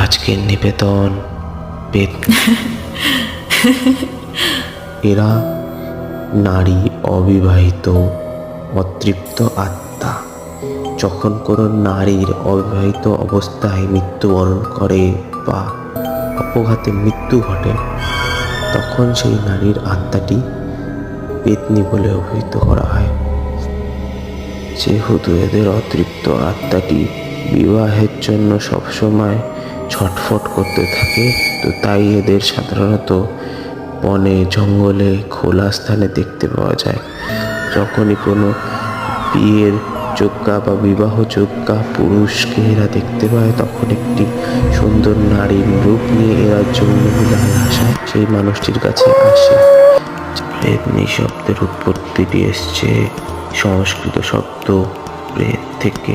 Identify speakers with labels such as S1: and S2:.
S1: আজকের নিবেদন পেতনি। এরা নারী, অবিবাহিত, অতৃপ্ত আত্মা। যখন কোনো নারীর অবিবাহিত অবস্থায় মৃত্যুবরণ করে বা অপঘাতে মৃত্যু ঘটে, তখন সেই নারীর আত্মাটি পেতনি বলে অভিহিত করা হয়। যেহেতু এদের অতৃপ্ত আত্মাটি বিবাহের জন্য সবসময় ছটফট করতে থাকে, তো তাই এদের সাধারণত বনে, জঙ্গলে, খোলা স্থানে দেখতে পাওয়া যায়। যখনই কোনো বিয়ের যোগ্যা বা বিবাহযোগ্যা পুরুষকে এরা দেখতে পায়, তখন একটি সুন্দর নারীর রূপ নিয়ে এরা যৌন মিলনের আশায় সেই মানুষটির কাছে আসে। পেতনি শব্দের উৎপত্তিটি এসছে সংস্কৃত শব্দ প্রেত থেকে।